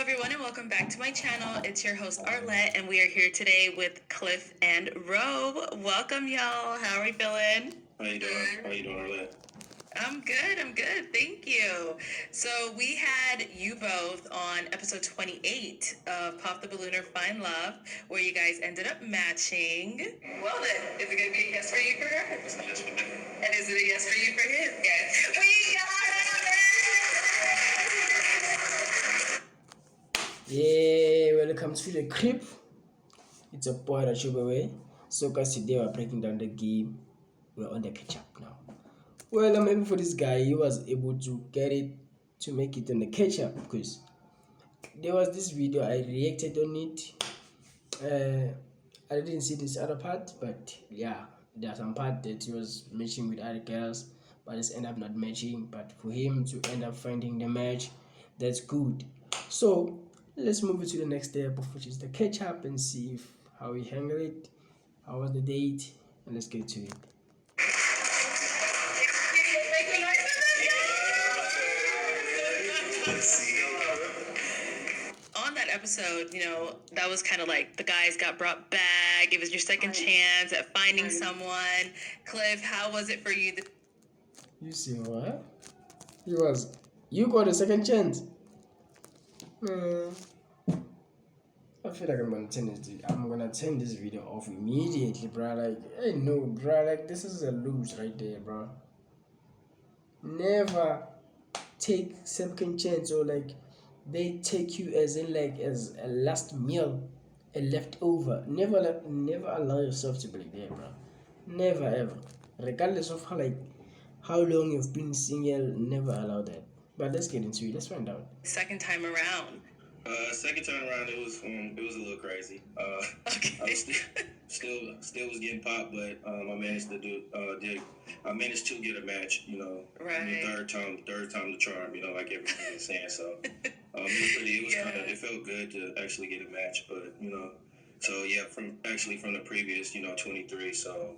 everyone, and welcome back to my channel. It's your host Arlette, and we are here today with Cliff and Ro. Welcome, y'all. How are we feeling? How you doing? How you doing, Arlette? I'm good. Thank you. So we had you both on episode 28 of Pop the Ballooner Find Love, where you guys ended up matching. Well then, is it going to be a yes for you for her? It's a yes for me. And is it a yes for you for him? Yes. We got it! Yeah, welcome to the crib. It's a boy Darjobeway. So guys, today we're breaking down the game. We're on the catch-up now. Well, I'm happy for this guy. He was able to get it to make it on the catch-up because there was this video I reacted on it. I didn't see this other part, but yeah, there's some part that he was matching with other girls, but it's end up not matching. But for him to end up finding the match, that's good. So let's move it to the next step, which is the catch up, and see if how we handle it, how was the date, and let's get to it. On that episode, that was kind of like the guys got brought back. It was your second chance at finding someone. Cliff, how was it for you? You see what? You got a second chance. I feel like I'm gonna turn this video off immediately, bro. Like, hey, no, bro. Like, this is a lose right there, bro. Never take second chance, or like they take you as in like as a last meal, a leftover. Never allow yourself to be there, bro. Never ever, regardless of how long you've been single. Never allow that. But let's get into it. Let's find out. Second time around. Second time around, it was a little crazy. Okay. I was still was getting popped, but I managed to get a match. Right. The third time the charm. Like everybody was saying. So it felt good to actually get a match, but so yeah, from the previous 23. So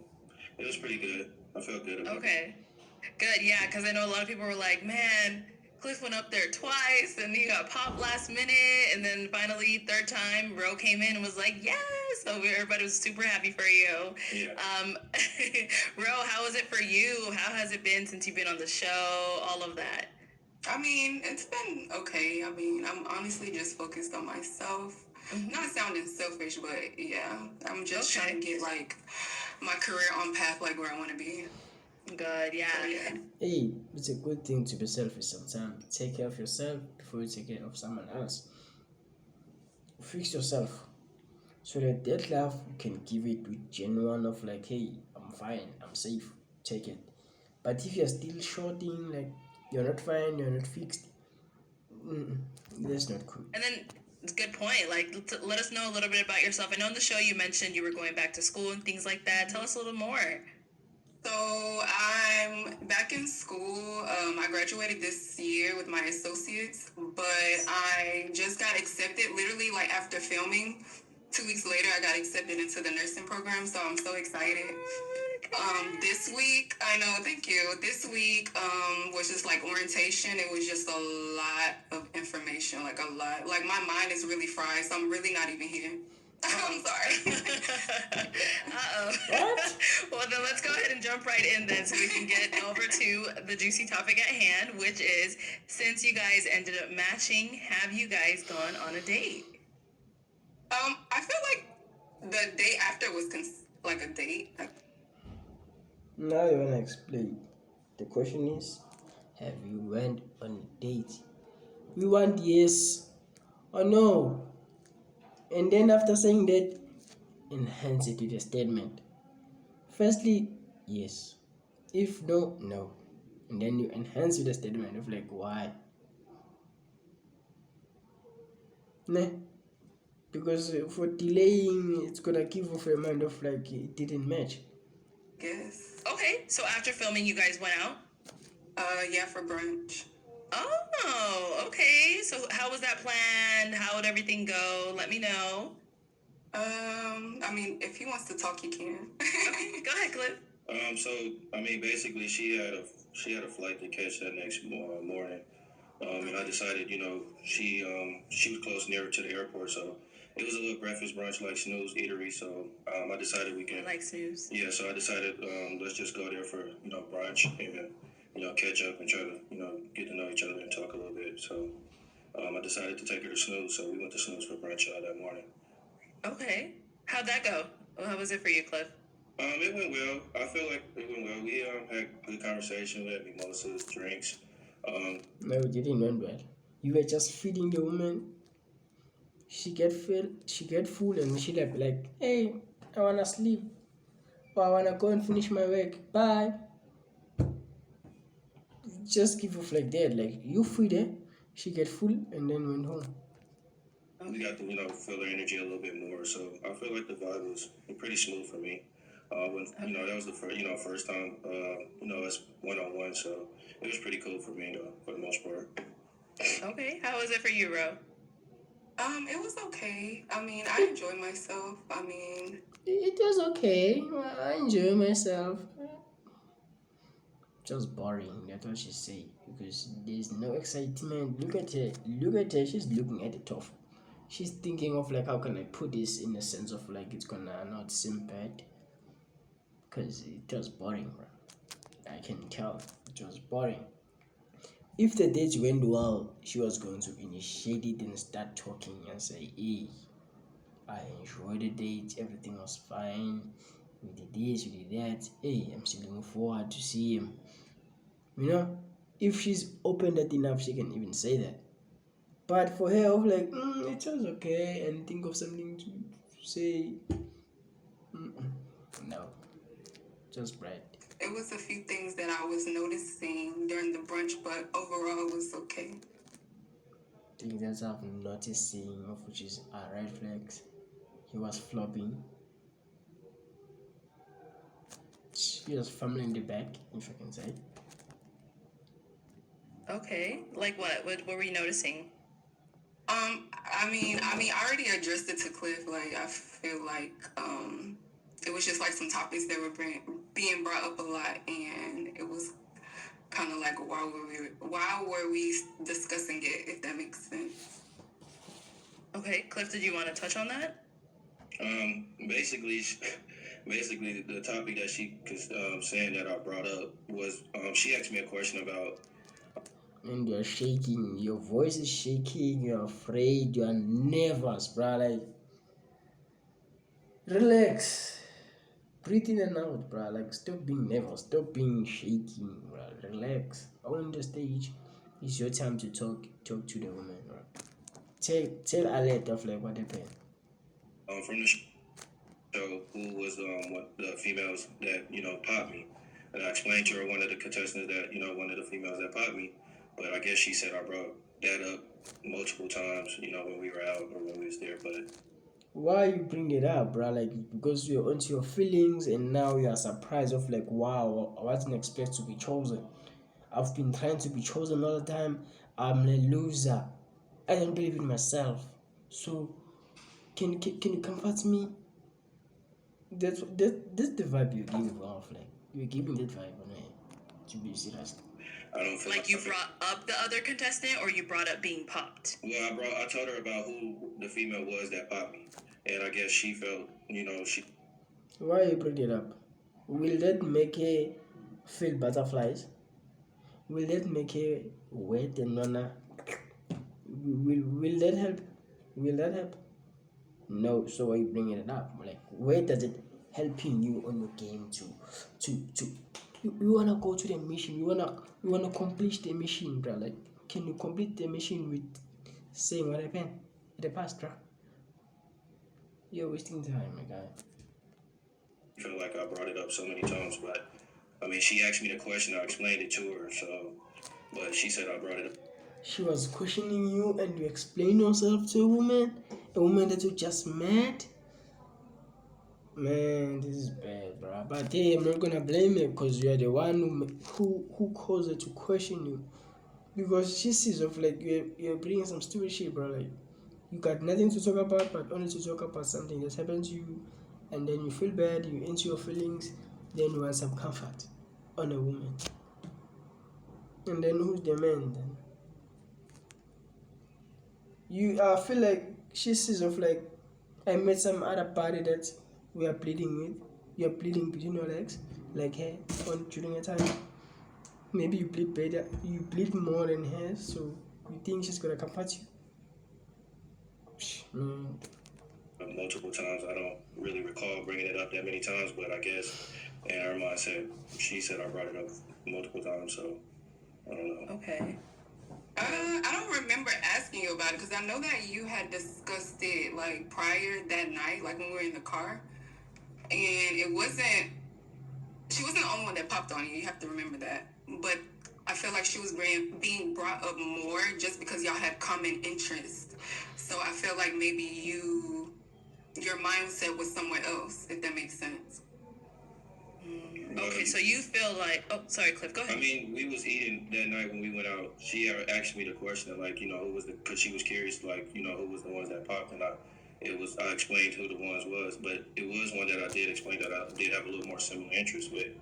it was pretty good. I felt good about it. Okay. Good, yeah, because I know a lot of people were like, man, Cliff went up there twice, and he got popped last minute, and then finally, third time, Ro came in and was like, yes! So everybody was super happy for you. Yeah. Ro, how was it for you? How has it been since you've been on the show? All of that. I mean, it's been okay. I mean, I'm honestly just focused on myself. Mm-hmm. Not sounding selfish, but yeah, I'm just trying to get like my career on path like where I want to be. Good, yeah. So, yeah. Hey, it's a good thing to be selfish sometimes. Take care of yourself before you take care of someone else. Fix yourself so that love you can give it with genuine of like, hey, I'm fine, I'm safe, take it. But if you're still shorting, like you're not fine, you're not fixed, that's not cool. And then it's a good point. Like, let us know a little bit about yourself. I know in the show you mentioned you were going back to school and things like that. Tell us a little more. So I'm back in school. I graduated this year with my associates, but I just got accepted literally like after filming. 2 weeks later, I got accepted into the nursing program, so I'm so excited. This week, I know, thank you. This week was just like orientation. It was just a lot of information, like a lot. Like my mind is really fried, so I'm really not even here. I'm sorry. Uh-oh. What? Well, then let's go ahead and jump right in then so we can get over to the juicy topic at hand, which is, since you guys ended up matching, have you guys gone on a date? I feel like the day after was like a date. Now you wanna explain. The question is, have you went on a date? We want yes or no. And then after saying that, enhance it with a statement. Firstly, yes. If no, no. And then you enhance with a statement of like why. Nah. Because for delaying, it's gonna give off a mind of like it didn't match. Yes. Okay, so after filming, you guys went out? Yeah, for brunch. Oh, okay. So how was that planned? How would everything go? Let me know. I mean, if he wants to talk, he can. Okay, go ahead, Cliff. So I mean, basically, she had a flight to catch that next morning. And I decided, she was close near to the airport, so it was a little breakfast brunch like Snooze Eatery. So I decided we I can, like snooze. yeah. So I decided let's just go there for brunch and catch up and try to get to know each other and talk a little bit. So I decided to take her to Snooze, so we went to Snooze for brunch that morning. Okay. How'd that go? How was it for you, Cliff? It went well. I feel like it went well. We had good conversation. We had mimosas, drinks. No, you didn't went well. You were just feeding the woman. She get full, and she like, hey, I wanna sleep. Or I wanna go and finish my work. Bye. Just give off like that. Like you feed her, she get full and then went home. We got to feel her energy a little bit more. So I feel like the vibe was pretty smooth for me. When that was the first time us one on one. So it was pretty cool for me for the most part. Okay. How was it for you, Ro? It was okay. I mean, I enjoyed myself. I mean, It was okay. I enjoy myself. Just boring. That's what she say. Because there's no excitement. Look at her. Look at her. She's looking at the top. She's thinking of like how can I put this in the sense of like it's gonna not seem bad. Because it was boring, bro. I can tell it was boring. If the date went well, she was going to initiate it and start talking and say, hey, I enjoyed the date, everything was fine. We did this, we did that. Hey, I'm still looking forward to see him. If she's open that enough, she can even say that. But for her, of like, it was okay, and think of something to say. No, just bright. it was a few things that I was noticing during the brunch, but overall it was okay. Things that I've noticed seeing, of which is a red flags. He was flopping. She was fumbling in the back, if I can say. Okay. Like what? What were you noticing? I already addressed it to Cliff. Like, I feel like it was just like some topics that were being brought up a lot, and it was kind of like why were we discussing it? If that makes sense. Okay, Cliff, did you want to touch on that? Basically, the topic that she saying that I brought up was she asked me a question about. And you're shaking, your voice is shaking, you're afraid, you're nervous, bro. Like, relax, breathe in and out, bro. Like, stop being nervous, stop being shaking, bro. Relax. On the stage, it's your time to talk to the woman, bro. Tell Alert of like what happened. From the show, who was one of the females that popped me, and I explained to her one of the contestants that one of the females that popped me, but I guess she said I brought that up multiple times, when we were out or when we was there, but. Why you bring it up, bro? Like because you're onto your feelings and now you are surprised of like, wow, I wasn't expect to be chosen. I've been trying to be chosen all the time. I'm a loser. I don't believe in myself. So can you comfort me? That's the vibe you're giving off. Like you're giving that vibe on me. To be serious. I don't feel like you brought up the other contestant, or you brought up being popped? Well, I told her about who the female was that popped me, and I guess she felt, she. Why you bring it up? Will that make her feel butterflies? Will that make her wet and wanna? Will that help? Will that help? No. So why you bringing it up? Like, where does it helping you on your game to you wanna go to the mission? You wanna complete the mission, bro? Like, can you complete the mission with saying what happened in the past, bro? You're wasting time, my guy. I feel like I brought it up so many times, but I mean, she asked me the question, I explained it to her, so, but she said I brought it up. She was questioning you and you explain yourself to a woman that you just met. Man, this is bad, bro. But hey, I'm not gonna blame you because you are the one who caused her to question you. Because she sees of like you're bringing some stupid shit, bro. Like you got nothing to talk about, but only to talk about something that's happened to you, and then you feel bad, you into your feelings, then you want some comfort on a woman. And then who's the man then? You feel like she sees of like I met some other party that we are pleading with. You are pleading between your legs, like her on during a time. Maybe you bleed better, you bleed more than her, so you think she's gonna come at you. Mm. Multiple times. I don't really recall bringing it up that many times, but I guess in her mindset, she said I brought it up multiple times, so I don't know. Okay. I don't remember asking you about it because I know that you had discussed it like prior that night, like when we were in the car, and it wasn't. She wasn't the only one that popped on you. You have to remember that. But I feel like she was being brought up more just because y'all had common interest. So I feel like maybe your mindset was somewhere else, if that makes sense. Okay, so you feel like, oh, sorry, Cliff, go I ahead. mean, we was eating that night when we went out. She had asked me the question, like, you know, who was the, because she was curious, like, you know, who was the ones that popped, and I explained who the ones was, but it was one that I did explain that I did have a little more similar interest with.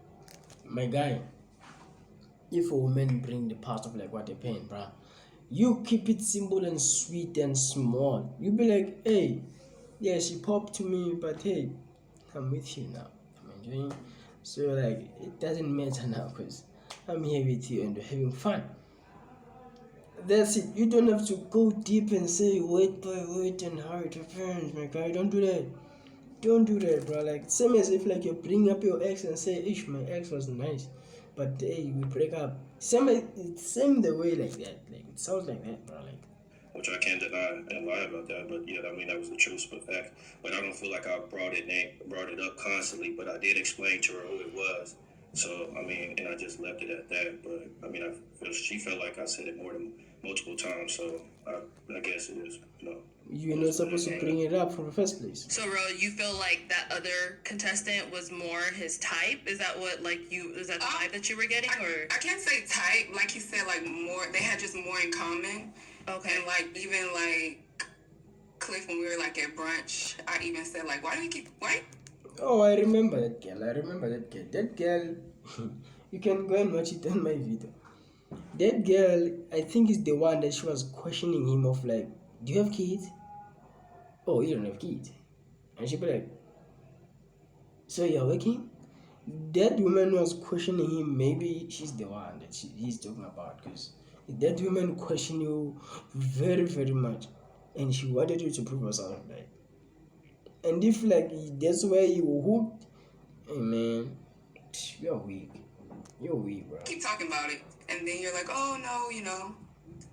My guy, if a woman bring the part of like what they paying, bruh, you keep it simple and sweet and small. You be like, hey, yeah, she popped to me, but hey, I'm with you now. I'm enjoying. So like, it doesn't matter now because I'm here with you and we're having fun. That's it. You don't have to go deep and say wait by wait and how it happens, my guy. Don't do that. Don't do that, bro. Like same as if like you bring up your ex and say, "Ish, my ex was nice, but hey, we break up." Same the way like that. Like it sounds like that, bro. Like Which I can't deny and lie about that, but yeah, I mean that was the truth, but fact. But I don't feel like I brought it up constantly, but I did explain to her who it was. So I mean, and I just left it at that. But I mean, she felt like I said it more than multiple times, so I guess it is, you know. you're not supposed to bring it up from the first place. So, Ro, you feel like that other contestant was more his type? Is that what, like, is that the vibe that you were getting, or? I can't say type. Like you said, like more. They had just more in common. Okay. And like even like Cliff, when we were like at brunch, I even said like, why do you keep why? Oh, I remember that girl. That girl, you can go and watch it on my video. That girl, I think, is the one that she was questioning him of like, "Do you have kids?" "Oh, you don't have kids," and she be like, "So you're working?" That woman was questioning him. Maybe she's the one that he's talking about because that woman questioned you very, very much, and she wanted you to prove yourself. Like, and if like that's where you hooked, hey man, you're weak. You're weak, bro. Keep talking about it, and then you're like, oh no, you know.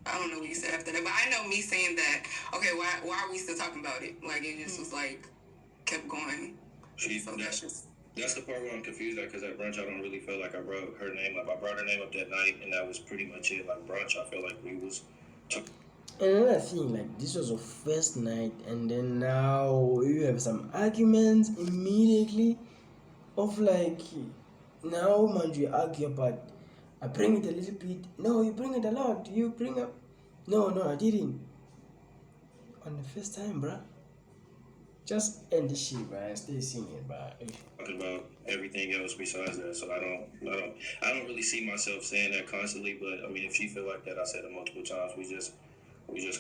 I don't know what you said after that, but I know me saying that. Okay, why are we still talking about it? Like it just was like kept going. So that's the part where I'm confused at, because at brunch I don't really feel like I brought her name up. I brought her name up that night, and that was pretty much it. Like brunch, I feel like we was. Another thing, like this was your first night, and then now you have some arguments immediately of like now man you argue about I bring it a little bit. No, you bring it a lot. You bring up no, I didn't. On the first time, bruh. Just end the shit, bruh, and stay singing, bruh. Talking about everything else besides that, so I don't really see myself saying that constantly. But I mean, if she feel like that, I said it multiple times. We just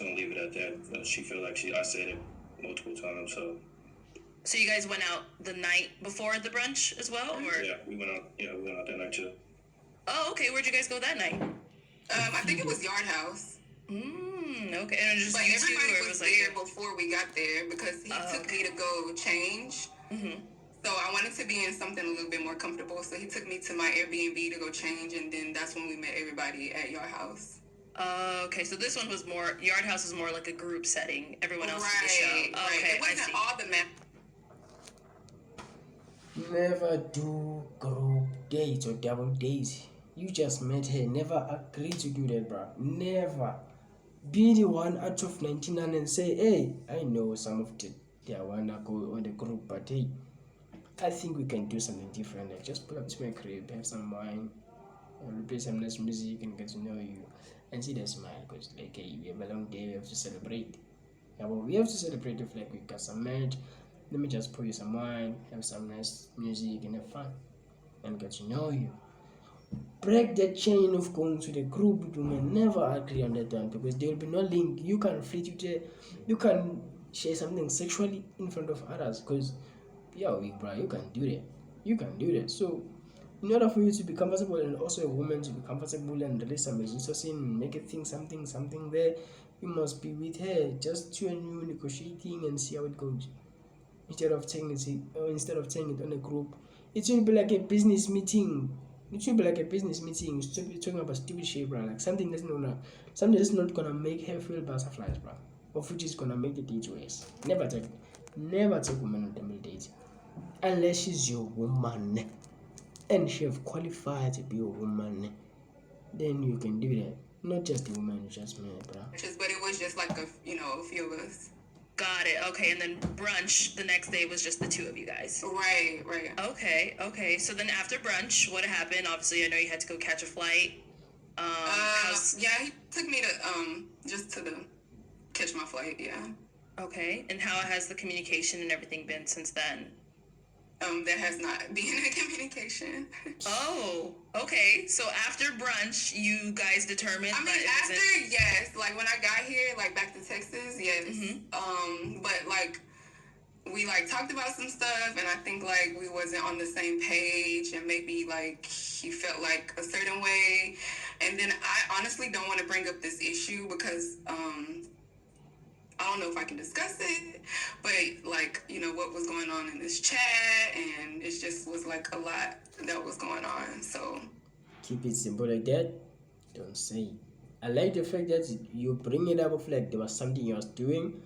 gonna leave it at that. She feel like I said it multiple times. So you guys went out the night before the brunch as well, or? Yeah, we went out. Yeah, we went out that night too. Oh, okay. Where'd you guys go that night? I think it was Yard House. Okay. And it was just But you two, everybody or it was was like there before we got there because he took me to go change. So I wanted to be in something a little bit more comfortable. So he took me to my Airbnb to go change, and then that's when we met everybody at Yard House. Okay, so this one was more, Yard House is more like a group setting. Everyone else Right, is the show. right. Okay, It wasn't all the Never do group dates or double dates. You just met her. Never agree to do that, bruh. Never. Be the one out of 99 and say, hey, I know some of they wanna go on the group, but hey, I think we can do something different. Like just pull up to my crib, have some wine, and play some nice music and get to know you and see that smile because like hey, we have a long day, we have to celebrate. Yeah, well, we have to celebrate if like we got some marriage. Let me just pour you some wine, have some nice music and have fun and get to know you. break that chain of going to the group with women. Never agree on that one because there will be no link. You can flirt with her, you can share something sexually in front of others because yeah, weak bro, you can do that. You can do that. So in order for you to be comfortable and also a woman to be comfortable and release some oxytocin, make it think something there, you must be with her, just two and you negotiating and see how it goes. Instead of saying it on a group, it should be like a business meeting. It should be like a business meeting. You should be talking about stupid shit, bro. Like something that's not gonna make her feel butterflies, bro. Of which is gonna make the date worse. Never take women on double dates unless she's your woman and she have qualified to be a woman. Then you can do that. Not just a woman, just me, bro. But it was just like a few of us. Got it. Okay, and then brunch the next day was just the two of you guys. Right. Okay. So then after brunch, what happened? Obviously, I know you had to go catch a flight. Yeah, he took me to just to catch my flight. Yeah. Okay, and how has the communication and everything been since then? There has not been a communication. Oh, okay. So after brunch, you guys determined. I mean, after yes, like when I got here, like back to Texas, yes. But like we like talked about some stuff, and I think like we wasn't on the same page, and maybe like he felt like a certain way, and then I honestly don't want to bring up this issue because I don't know if I can discuss it, but like what was going on in this chat, and it just was like a lot that was going on. So keep it simple like that. Don't say it. I like the fact that you bring it up of like there was something you was doing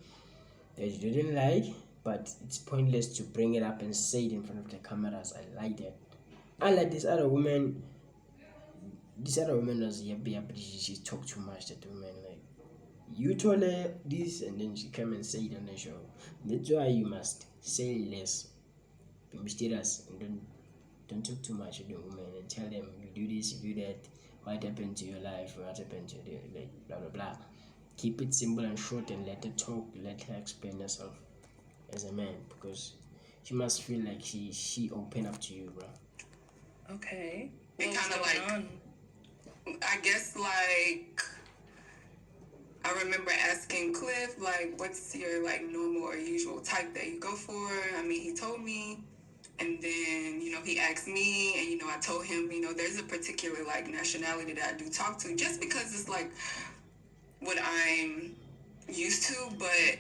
that you didn't like, but it's pointless to bring it up and say it in front of the cameras. I like that. Unlike this other woman was yappy, she talked too much. That woman, like, you told her this and then she came and said it on the show. That's why you must say less, be mysterious, and don't talk too much to the woman and tell them you do this, you do that, what happened to your life, what happened to the like blah blah blah. Keep it simple and short and let her talk, let her explain herself as a man because she must feel like she open up to you, bro. Okay. It kind of like I guess like I remember asking Cliff like, what's your like normal or usual type that you go for? I mean, he told me. And then, he asked me, and, I told him, there's a particular, like, nationality that I do talk to just because it's, like, what I'm used to. But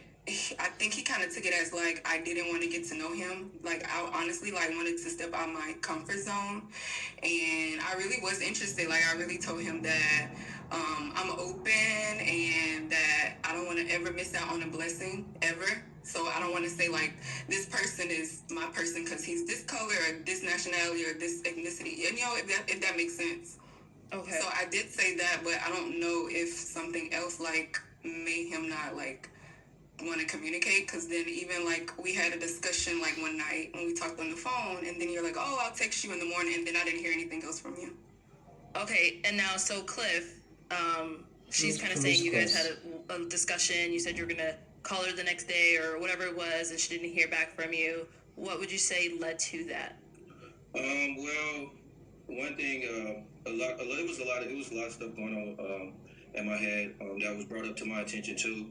I think he kind of took it as, like, I didn't want to get to know him. Like, I honestly, like, wanted to step out my comfort zone. And I really was interested. Like, I really told him that I'm open and that I don't want to ever miss out on a blessing, ever. So I don't want to say like this person is my person because he's this color or this nationality or this ethnicity. And if that makes sense. Okay. So I did say that, but I don't know if something else like made him not like want to communicate. Because then even like we had a discussion like one night when we talked on the phone, and then you're like, oh, I'll text you in the morning, and then I didn't hear anything else from you. Okay, and now so Cliff, she's kind of saying you guys had a discussion. You said you were gonna call her the next day or whatever it was, and she didn't hear back from you. What would you say led to that? Well, one thing, it was a lot of stuff going on in my head that was brought up to my attention too.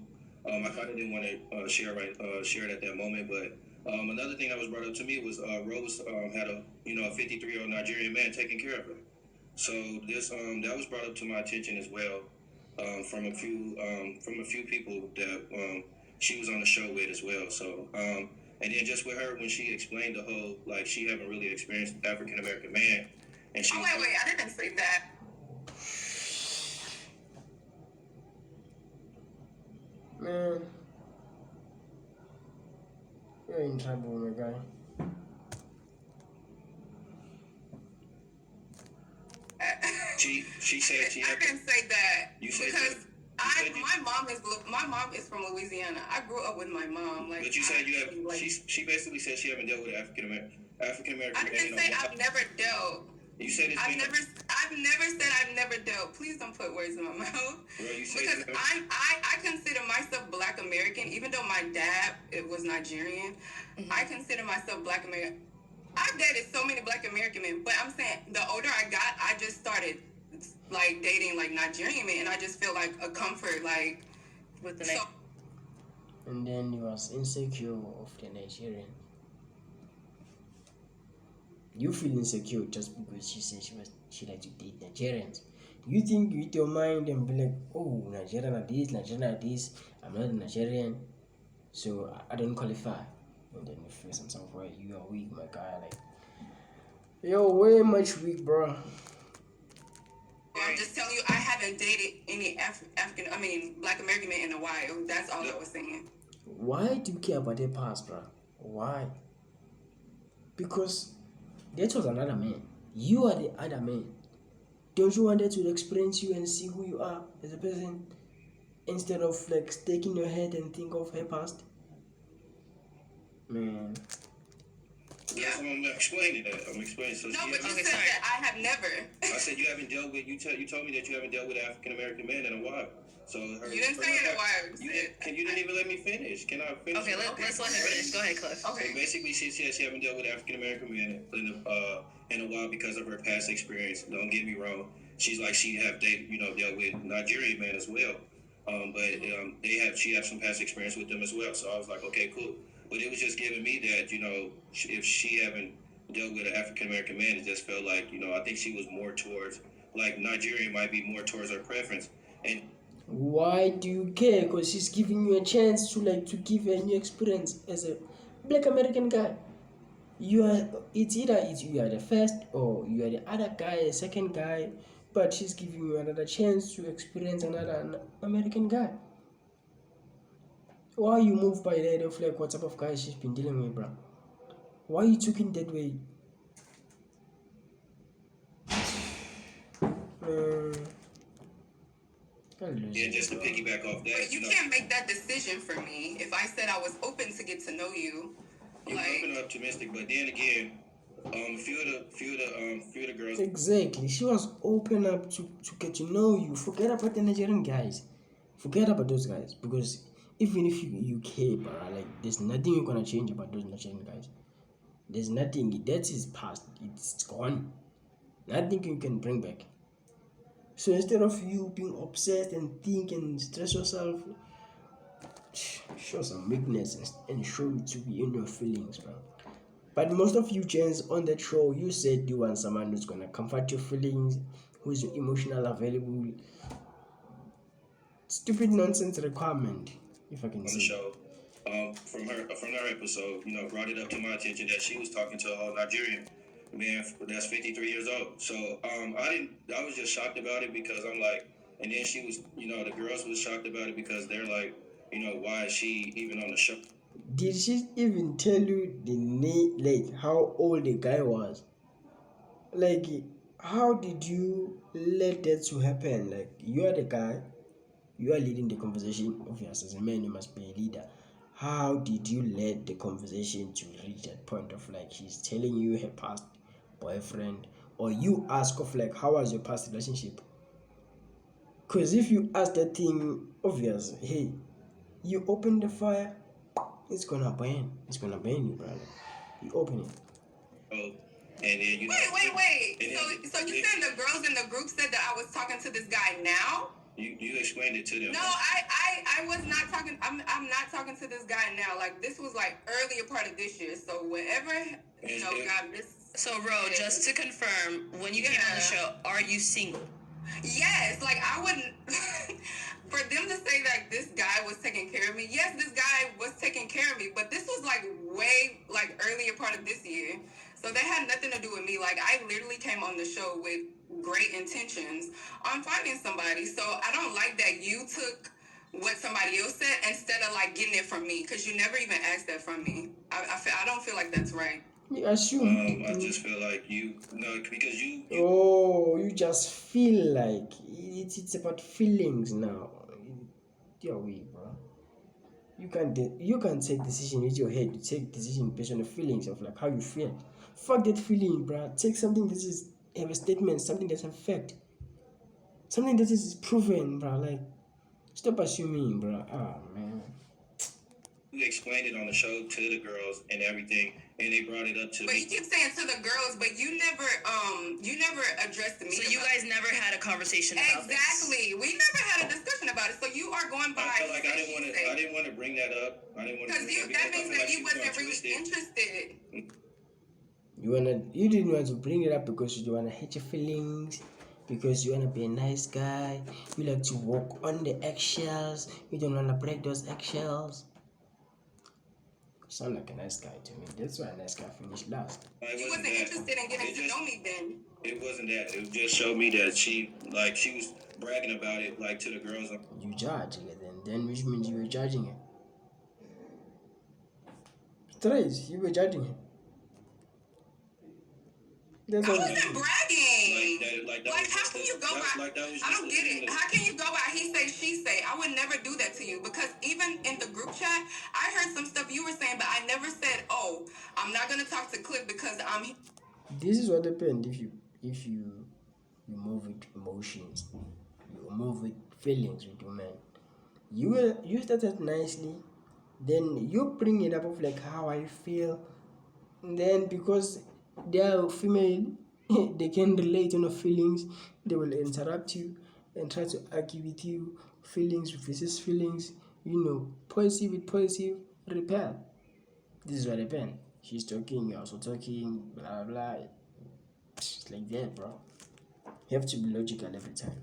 I kind of didn't want to share it at that moment, but another thing that was brought up to me was Rose had a 53-year-old Nigerian man taking care of her. So this that was brought up to my attention as well from a few people that she was on the show with as well. So and then just with her when she explained the whole like she haven't really experienced African American man, and she. Oh wait, I didn't say that. Man, you're in trouble, my guy. She said she. I didn't say that. You said because my mom is from Louisiana. I grew up with my mom. Like, but you said you have. Like, she basically said she haven't dealt with African American. I didn't say I've never dealt. You said it's I've never said I've never dealt. Please don't put words in my mouth. Bro, you said because I consider myself Black American, even though my dad was Nigerian. I consider myself Black American. I've dated so many Black American men, but I'm saying the older I got, I just started like dating like Nigerian men, and I just feel like a comfort, like With the so. name. And then he was insecure of the Nigerian. You feel insecure just because she said she liked to date Nigerians. You think with your mind and be like, oh, Nigerian are this, Nigerian are this, I'm not a Nigerian, so I don't qualify. And then you feel some sort of way, you are weak, my guy. Like, you're way much weak, bro. I'm just telling you, I haven't dated any Black American men in a while. That's all I was saying. Why do you care about their past, bro? Why? Because that was another man. You are the other man. Don't you want them to experience you and see who you are as a person instead of like staking your head and think of her past? Man. Yeah. I'm explaining that. I'm explaining. So No, but you Okay, said sorry. that I have never. I said you haven't dealt with. You told me that you haven't dealt with African American men in a while. So You didn't say in a while. You didn't even let me finish. Can I finish? Okay, let's let her finish. Go ahead, Cliff. So basically, she said she haven't dealt with African American men in a while because of her past experience. Don't get me wrong. She's like she have dealt with Nigerian men as well. But she has some past experience with them as well. So I was like, okay, cool. But it was just giving me that if she haven't dealt with an African American man, it just felt like I think she was more towards like Nigerian might be more towards her preference. And why do you care? Because she's giving you a chance to give a new experience as a Black American guy. It's either you are the first or you are the other guy, a second guy, but she's giving you another chance to experience another American guy. Why you moved by the idea of like what type of guy she's been dealing with, bro? Why you took it that way? Yeah, just to piggyback off that. But you can't make that decision for me. If I said I was open to get to know you, you're open and optimistic, but then again, a few of the girls. Exactly, she was open up to get to know you. Forget about the Nigerian guys. Forget about those guys because even if you care, bro, like there's nothing you're gonna change about those Nigerian guys. There's nothing. That is past. It's gone. Nothing you can bring back. So instead of you being obsessed and think and stress yourself, show some weakness and show it to be in your feelings, bro. But most of you gents on that show, you said you want someone who's gonna comfort your feelings, who's emotional available. Stupid nonsense requirement, if I can say. On the show, from her episode, brought it up to my attention that she was talking to a whole Nigerian man that's 53 years old. So I was just shocked about it because I'm like, and then she was, the girls was shocked about it because they're like, why is she even on the show? Did she even tell you the name, like how old the guy was? Like, how did you let that to happen? Like, you are the guy, you are leading the conversation. Obviously, as a man, you must be a leader. How did you let the conversation to reach that point of like she's telling you her past boyfriend, or you ask of like how was your past relationship? Because if you ask that thing obvious, hey, you open the fire, it's gonna burn. It's gonna burn you, brother. You open it. Oh, and then wait. So you said the girls in the group said that I was talking to this guy now? You explained it to them. No, I was not talking. I'm not talking to this guy now. Like this was like earlier part of this year. So whenever got this. So Ro, just to confirm, when you came on the show, are you single? Yes, like I wouldn't. For them to say that this guy was taking care of me, yes, this guy was taking care of me, but this was like way like earlier part of this year, so that had nothing to do with me. Like I literally came on the show with great intentions on finding somebody, so I don't like that you took what somebody else said instead of like getting it from me, because you never even asked that from me. I don't feel like that's right. You assume. I just feel like because you. Oh, you just feel like it's about feelings now. You're weak, bro. You can't take decision with your head. You take decision based on the feelings of like how you feel. Fuck that feeling, bro. Take something that is have a statement, something that's a fact, something that is proven, bro. Like, stop assuming, bro. Ah, man. You explained it on the show to the girls and everything, and they brought it up to But me. you keep saying to the girls, but you never addressed me. So you guys never had a conversation about this. Exactly. We never had a discussion about it. So you are going by. I felt like I didn't want to bring that up. I didn't want to. Because that means that you wasn't really interested. You didn't want to bring it up because you don't want to hurt your feelings, because you want to be a nice guy, you like to walk on the eggshells, you don't want to break those eggshells. You sound like a nice guy to me. That's why a nice guy finished last. You wasn't interested in getting to know me then. It wasn't that. It just showed me that she was bragging about it like to the girls. You judging it then which means you were judging it. Straight, you were judging it. That's I all. wasn't bragging. Like how can you go by? I don't get it. How can you go by he say, she say? I would never do that to you because even in the group chat, I heard some stuff you were saying, but I never said, "Oh, I'm not gonna talk to Cliff because I'm." This is what happened if you move with emotions, you move with feelings with your man. You started nicely, then you bring it up of like how I feel, and then because they are female, they can relate on the feelings, they will interrupt you and try to argue with you, feelings versus feelings, positive with positive, repel. This is what happened. She's talking, you're also talking, blah blah. It's like that, bro. You have to be logical every time.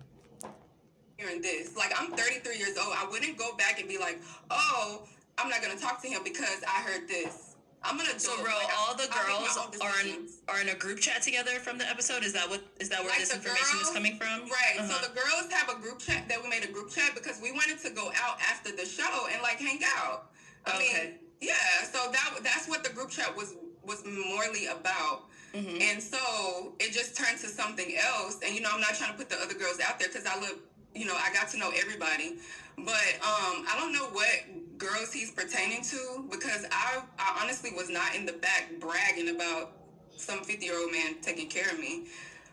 Hearing this, like I'm 33 years old, I wouldn't go back and be like, "Oh, I'm not gonna talk to him because I heard this." I'm gonna do So, it. bro, Like, all the I'll make girls my own decisions. are in a group chat together from the episode. Is that where Like this the information is girls- coming from? Right. So the girls have a group chat that we made a group chat because we wanted to go out after the show and like hang out. I mean, yeah. So that's what the group chat was morely about. Mhm. And so it just turned to something else. And I'm not trying to put the other girls out there because I look, I got to know everybody. But I don't know what girls he's pertaining to because I honestly was not in the back bragging about some 50-year-old man taking care of me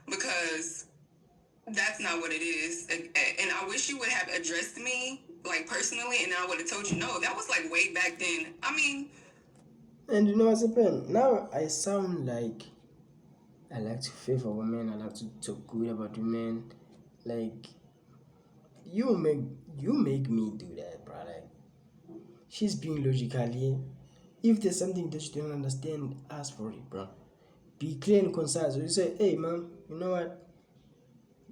because that's not what it is. And I wish you would have addressed me like personally and I would have told you no. That was like way back then. I mean, and you know what's happened? Now I sound like I like to favor women, I like to talk good about women. Like you make me do that, bro. Like she's being logical here. If there's something that you don't understand, ask for it, bro. Be clear and concise. So you say, hey man, you know what?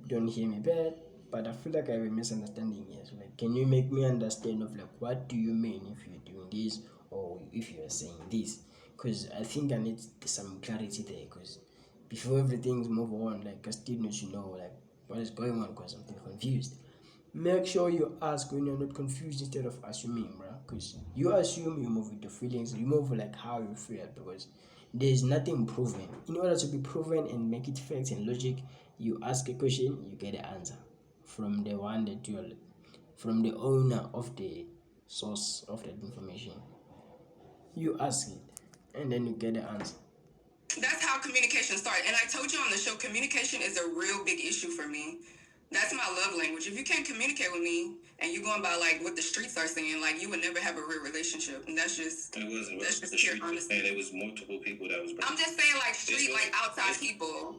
Don't hear me bad, but I feel like I have a misunderstanding here. So like, can you make me understand of like what do you mean if you're doing this or if you're saying this? Because I think I need some clarity there. Because before everything's move on, like I still need to know like what is going on because I'm still confused. Make sure you ask when you're not confused instead of assuming, bro. Because you assume, you move with the feelings, you move like how you feel because there's nothing proven. In order to be proven and make it facts and logic, you ask a question, you get the answer from the one that from the owner of the source of that information. You ask it and then you get the answer. that's how communication started. And I told you on the show, communication is a real big issue for me. That's my love language. If you can't communicate with me and you're going by like what the streets are saying, like you would never have a real relationship. And that's just It wasn't that's what just the pure street was honesty. saying. It was multiple people that was. I'm just saying like street, like outside people.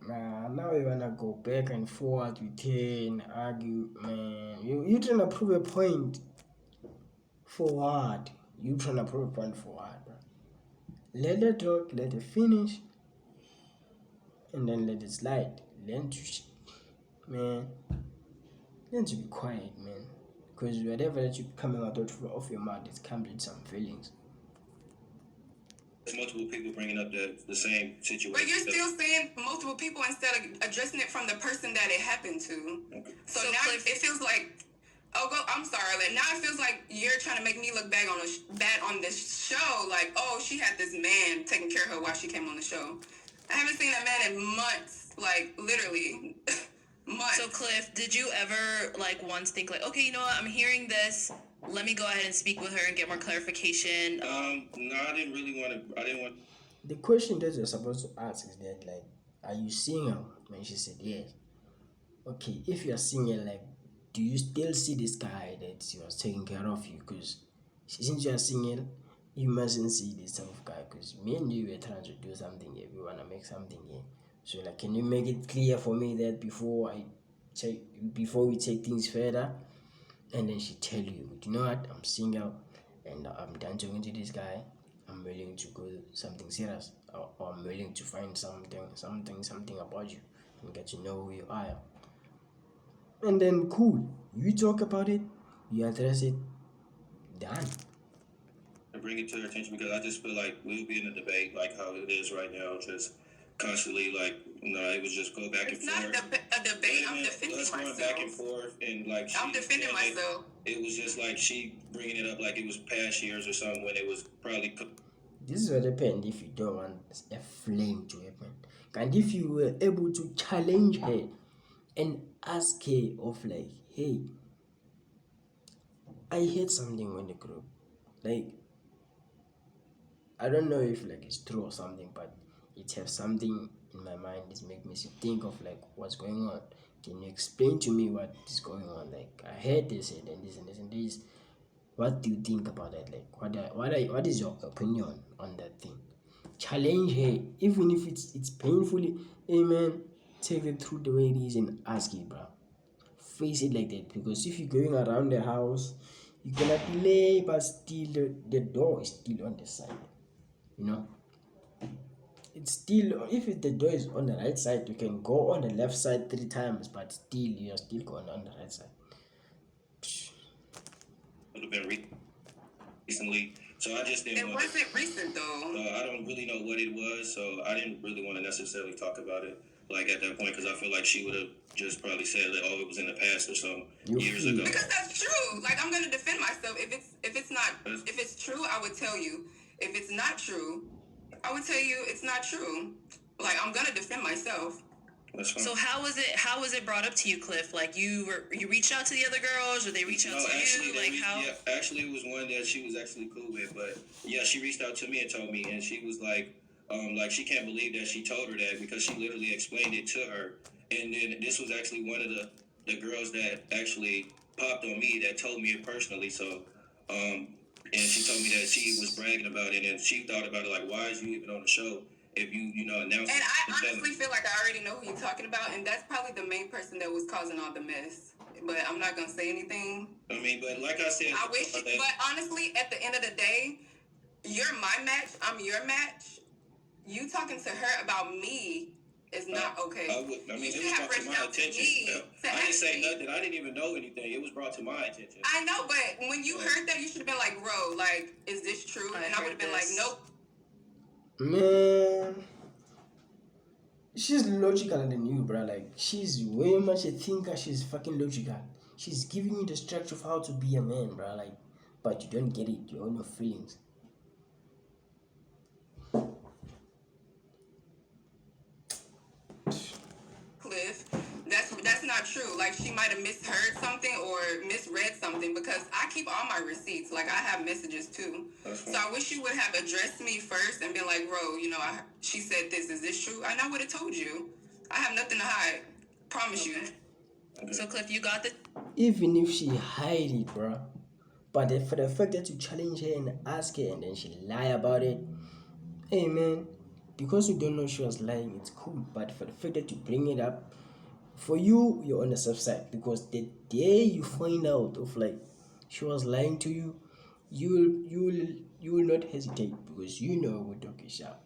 Now you wanna go back and forth with her and argue, man. You trying to prove a point for what? You trying to prove a point for what, bro? Let her talk, let her finish, and then let it slide. Learn to be quiet, man. Because whatever that you coming out of your mouth, it comes with some feelings. There's multiple people bringing up the same situation. But you're still saying multiple people instead of addressing it from the person that it happened to. Okay. So So now Cliff- it feels like, I'm sorry, like now it feels like you're trying to make me look bad on this show. Like, oh, she had this man taking care of her while she came on the show. I haven't seen that man in months, like literally months. So, Cliff, did you ever like once think like, okay, you know what? I'm hearing this. Let me go ahead and speak with her and get more clarification. No, I didn't really want to. I didn't want. The question that you're supposed to ask is that, like, are you single? When she said yes. Okay, if you're single, like, do you still see this guy that he was taking care of you? Because Since you are single, you mustn't see this type of guy because me and you were trying to do something here. We wanna make something here. So like, can you make it clear for me that check before we take things further? And then she tell you, you know what? I'm single, and I'm done talking to this guy. I'm willing to go something serious, or I'm willing to find something about you and get to know who you are. And then cool, you talk about it, you address it, done. And bring it to her attention because I just feel like we'll be in a debate like how it is right now, just constantly like it was just go back It's and not forth. a debate. I'm defending Us myself. going back and forth and like I'm defending myself. It was just like she bringing it up like it was past years or something when it was probably. This is what happened if you don't want a flame to happen. And if you were able to challenge her and ask her of like, hey, I heard something on the group. Like, I don't know if like it's true or something, but it has something in my mind. It's make me think of like what's going on. Can you explain to me what is going on? Like, I heard this and this and this and this. What do you think about that? Like, what is your opinion on that thing? Challenge her, even if it's painfully. Hey man, take it through the way it is and ask it, bro. Face it like that, because if you're going around the house, you're gonna delay, but still the door is still on the side. You know, it's still, if the door is on the right side, you can go on the left side 3 times, but still you're still going on the right side. Would have been recently, so I just didn't. It wasn't recent though. I don't really know what it was, so I didn't really want to necessarily talk about it like at that point because I feel like she would have just probably said that it was in the past or some years ago. Because that's true. Like, I'm gonna defend myself. If it's true, I would tell you. If it's not true, I would tell you it's not true. Like, I'm gonna defend myself. That's fine. So how was it brought up to you, Cliff? Like you reached out to the other girls, or they reached out to you? Like how? Yeah, actually, it was one that she was actually cool with, but yeah, she reached out to me and told me, and she was like she can't believe that she told her that because she literally explained it to her, and then this was actually one of the girls that actually popped on me that told me it personally. So, and she told me that she was bragging about it, and she thought about it like, why is you even on the show? If you announce. And I honestly feel like I already know who you're talking about, and that's probably the main person that was causing all the mess. But I'm not gonna say anything. I mean, but like I said, I wish. But honestly, at the end of the day, you're my match. I'm your match. You talking to her about me is not okay. I mean, it was brought to my attention. I didn't say nothing. I didn't even know anything. It was brought to my attention. I know, but when you heard that, you should have been like, bro, like, is this true? And I would have been like, nope. Man, she's logical than you, bro. Like, she's way much a thinker. She's fucking logical. She's giving you the structure of how to be a man, bro. Like, but you don't get it. You own your feelings. Cliff, that's not true. Like, she might have misheard something or misread something because I keep all my receipts. Like, I have messages too. So I wish you would have addressed me first and been like, bro, she said this. Is this true? And I would have told you. I have nothing to hide. Promise you. So Cliff, you got the. Even if she hide it, bro. But for the fact that you challenge her and ask her and then she lie about it, hey man, because you don't know she was lying, it's cool. But for the fact that you bring it up, for you, you're on the safe side. Because the day you find out of like she was lying to you, you will not hesitate because you know what dog is sharp.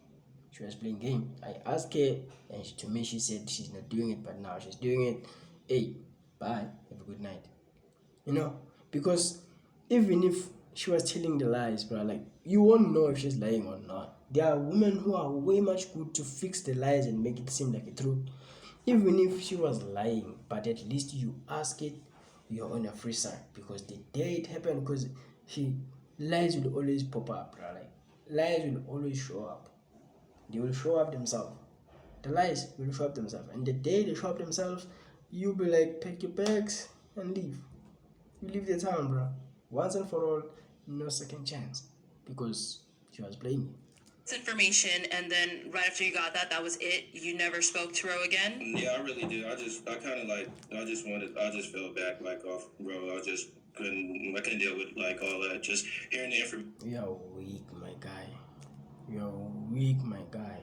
She was playing game. I asked her and to me she said she's not doing it, but now she's doing it. Hey, bye, have a good night. You know, because even if she was telling the lies, bro, like you won't know if she's lying or not. There are women who are way much good to fix the lies and make it seem like a truth. Even if she was lying, but at least you ask it, you're on a free side. Because the day it happened, because lies will always pop up, bro. Like lies will always show up. They will show up themselves. The lies will show up themselves. And the day they show up themselves, you'll be like, pack your bags and leave. You leave the town, bro. Once and for all, no second chance. Because she was playing you. Information, and then right after you got that was it. You never spoke to Ro again. Yeah, I really did. I just fell back like off Ro. I just couldn't deal with like all that. Just hearing the information. You're weak, my guy. You're weak, my guy.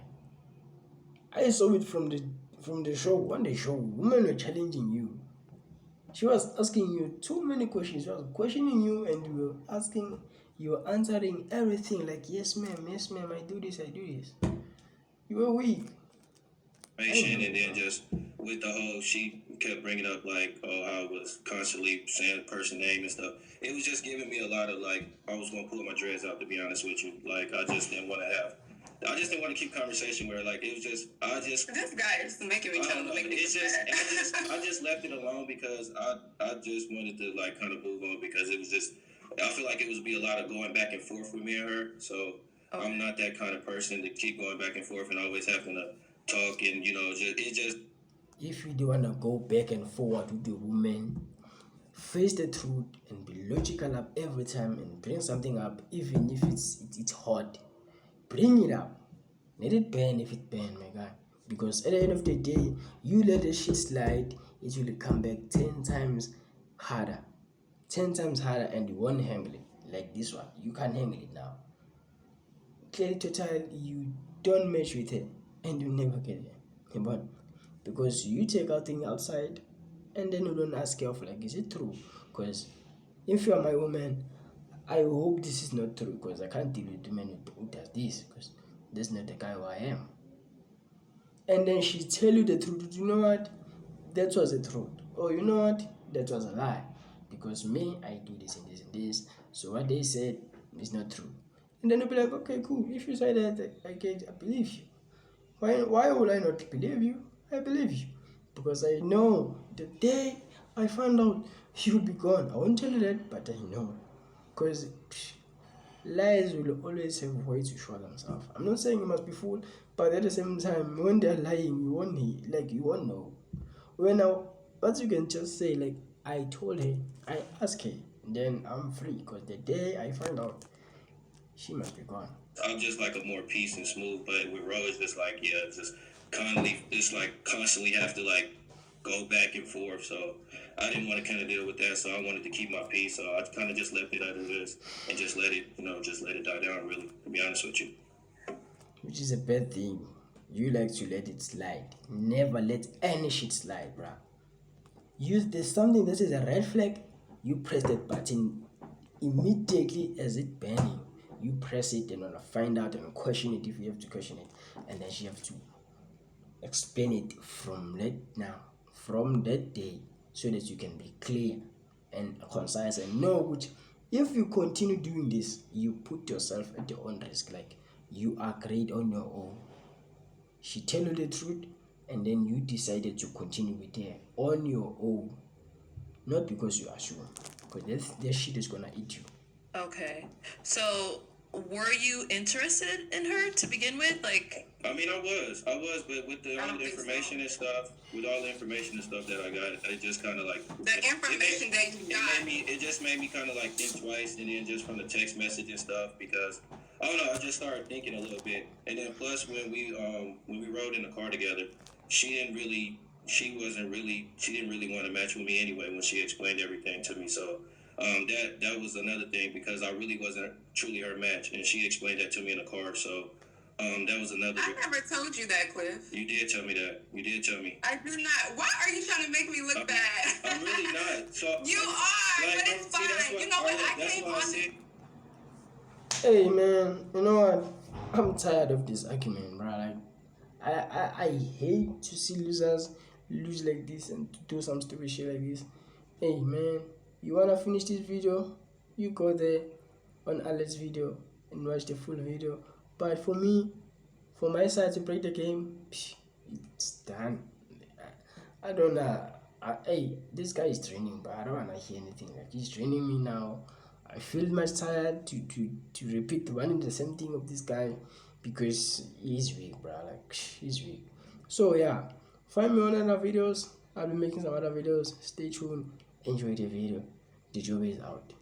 I saw it from the show. On the show, women were challenging you. She was asking you too many questions. She was questioning you, and you were answering everything like yes, ma'am, I do this, I do this. You were weak. And then just with the whole, she kept bringing up like, oh, I was constantly saying the person name and stuff. It was just giving me a lot of like, I was gonna pull my dreads out, to be honest with you. Like I just didn't want to keep conversation where like it was just This guy is making me tell him to make it's just I just left it alone because I just wanted to like kind of move on because it was just I feel like it would be a lot of going back and forth with me and her. So I'm not that kind of person to keep going back and forth and always having to talk and if you don't want to go back and forward with the woman, face the truth and be logical up every time and bring something up, even if it's hard. Bring it up. Let it burn if it burn, my guy. Because at the end of the day, you let the shit slide, it will come back 10 times harder. 10 times harder, and you won't handle it. Like this one. You can't handle it now. Clearly total, you don't match with it and you never get it. But because you take out thing outside and then you don't ask yourself like, is it true? Because if you are my woman, I hope this is not true, because I can't deal with women who does this, because that's not the guy who I am. And then she tell you the truth. You know what? That was the truth. Or you know what? That was a lie. Because me, I do this and this and this. So what they said is not true. And then you'll be like, okay, cool. If you say that, I believe you. Why would I not believe you? I believe you. Because I know the day I find out you'll be gone. I won't tell you that, but I know. Because lies will always have a way to show themselves. I'm not saying you must be fooled, but at the same time, when they're lying, you won't know. But you can just say like, I told her, I asked her, then I'm free. Because the day I find out, she must be gone. I'm just like a more peace and smooth, but with Rose, it's like constantly have to like go back and forth. So I didn't want to kind of deal with that. So I wanted to keep my peace. So I kind of just left it as it is and just let it die down. Really, to be honest with you. Which is a bad thing. You like to let it slide. Never let any shit slide, bruh. There's something that is a red flag, you press that button immediately as it burning. You press it and wanna find out and question it if you have to question it, and then you have to explain it from that day, so that you can be clear and concise and know which. If you continue doing this, you put yourself at your own risk. Like, you are great on your own. She tell you the truth, and then you decided to continue with her on your own, not because you are sure, because that shit is gonna eat you. Okay. So, were you interested in her to begin with? Like, I mean, I was, but with all the information and stuff, that I got, it just kind of like the information that you got. It just made me kind of like think twice, and then just from the text message and stuff, because I don't know, I just started thinking a little bit, and then plus when we rode in the car together, she didn't really want to match with me anyway when she explained everything to me. So that was another thing, because I really wasn't truly her match, and she explained that to me in the car. So that was another. I never told you that, Cliff. You did tell me that. You did tell me. I do not. Why are you trying to make me look bad? I'm really not. So you are, but it's fine. You know what? I came on it. Hey man, you know what? I'm tired of this argument, bro. Like, I hate to see losers lose like this and to do some stupid shit like this. Hey man, you wanna finish this video? You go there on Alex's video and watch the full video. But for me, for my side to break the game, it's done. I don't know. Hey, this guy is training, but I don't wanna hear anything. Like, he's training me now. I feel much tired to repeat the one and the same thing of this guy, because he's weak, bro. Like, he's weak. So yeah, find me on other videos. I'll be making some other videos. Stay tuned. Enjoy the video. Darjobeway is out.